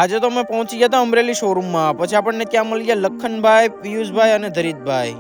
આજે તો અમે પહોંચી ગયા હતા અમરેલી શોરૂમમાં. પછી આપણને ત્યાં મળી ગયા લખનભાઈ, પિયુષભાઈ અને ધરીતભાઈ.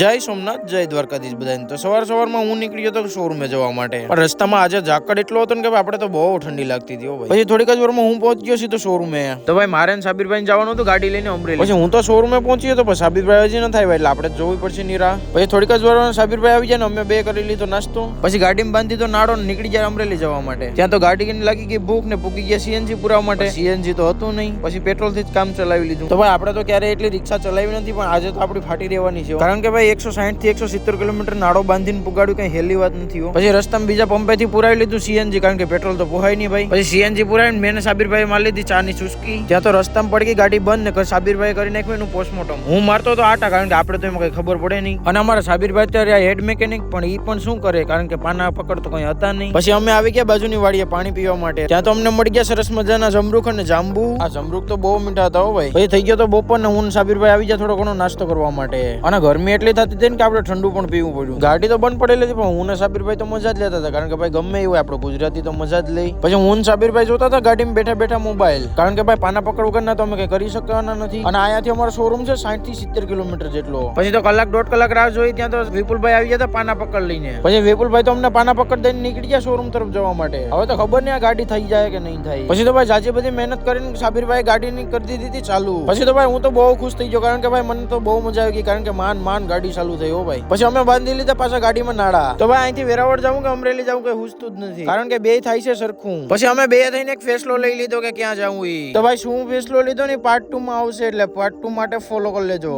જય સોમનાથ, જય દ્વારકાધીશ બધાને. તો સવારમાં હું નીકળી ગયો તો શોરૂમે જવા માટે, પણ રસ્તામાં આજે ઝાકળ એટલો હતો ને કે આપણે તો બહુ ઠંડી લાગતી હતી ભાઈ. પછી થોડીક જ વારમાં હું પહોંચી ગયો સીધો શોરૂમે. તો ભાઈ મારે ને સાબિરભાઈ જવાનું હતું ગાડી લઈને અમરેલી. પછી હું તો શોરૂમે પહોંચ્યો તો પણ સાબિરભાઈ હજી ન થાય એટલે આપણે જોવી પડશે નીરા. પછી થોડીક જ વારમાં સાબિરભાઈ આવી જાય ને અમે બે કરી લીધો નાસ્તો. પછી ગાડીમાં બાંધી તો નાડો નીકળી જાય અમરેલી જવા માટે. ત્યાં તો ગાડી લાગી ગઈ ભૂખ ને પૂકી ગયા સીએનજી પુરાવા માટે. સીએનજી તો હતું નહીં, પછી પેટ્રોલ થી જ કામ ચલાવી લીધું. તો ભાઈ આપણે તો ક્યારે એટલી રિક્ષા ચલાવી નથી, પણ આજે તો આપણી ફાટી રહેવાની છે. કારણ કે ભાઈ 160 થી 170 કિલોમીટર નાડો બાંધીને પુગાડ્યું કઈ હેલી વાત નથી. પછી રસ્તામાં બીજા પંપે થી પુરાવી લીધું સીએનજી, કારણ કે પેટ્રોલ તો પોહાય નહીં ભાઈ. પછી સીએનજી પુરાવીને મેં સાબિરભાઈ માં લીધી ચાની ચુસ્કી. ત્યાં તો રસ્તામાં પડી ગઈ ગાડી બંધ ને સાબિરભાઈ કરી નાખ્યું એનું પોસ્ટમોર્ટમ. હું મારતો તો આટા, કારણ કે આપણે તો એમાં કઈ ખબર પડે નહીં. અને અમારા સાબિરભાઈ અત્યારે હેડ મેકેનિક, પણ ઈ પણ શું કરે, કારણ કે પાના પકડ તો કઈ હતા નહીં. પછી અમે આવી ગયા બાજુની વાડીએ પાણી પીવા માટે. ત્યાં તો અમને મળી ગયા સરસ મજાના જમરૂખ અને જાંબુ. આ જમરૂખ તો બહુ મીઠા હતા હો ભાઈ. પછી થઈ ગયો તો બપોર ને હું સાબિરભાઈ આવી ગયા થોડો ઘણો નાસ્તો કરવા માટે. અને ગરમી એટલી થતી હતી ને કે આપણે ઠંડુ પણ પીવું પડ્યું. ગાડી તો બંધ પડેલી હતી, પણ હું ને સાબિરભાઈ તો મજા જ લેતા હતા, કારણ કે ભાઈ ગમે એવું આપણે ગુજરાતી તો મજા જ લઈ. પછી હું સાબિરભાઈ જોતા હતા ગાડીમાં બેઠા બેઠા મોબાઈલ, કારણ કે ભાઈ પાના પકડ વગર ના તો અમે કઈ કરી શકવાના નથી. અને અહીંયાથી અમારો શોરૂમ છે 60 થી 70 કિલોમીટર જેટલો. પછી તો કલાક દોઢ કલાક રાહ જોઈ. ત્યાં તો વિપુલભાઈ આવી ગયા હતા પાના પકડ લઈને. પછી વિપુલભાઈ તો અમને પાના પકડ દઈને નીકળી ગયા શોરૂમ તરફ જવા માટે. હવે તો ખબર નહીં આ ગાડી થઈ જાય કે નહીં થાય. પછી તો ભાઈ જાજી બધી મહેનત કરીને સાબિરભાઈ ગાડીની કરી દીધી હતી ચાલુ. પછી તો ભાઈ હું તો બહુ ખુશ થઈ ગયો, કારણ કે ભાઈ મને તો બહુ મજા આવી ગઈ, કારણ કે માન ગાડી ચાલુ થઈ હો ભાઈ. પછી અમે બાંધી લીધા પાછા ગાડીમાં નાડા. તો ભાઈ અહીંથી વેરાવળ જાઉં કે અમરેલી જાઉં કઈ હુજતું જ નથી, કારણ કે બે થાય છે સરખું. પછી અમે બે થઈને એક ફેસલો લઈ લીધો કે ક્યાં જવું. તો ભાઈ શું ફેસલો લીધો ને પાર્ટ 2 માં આવશે, એટલે પાર્ટ 2 માટે ફોલો કરી લેજો.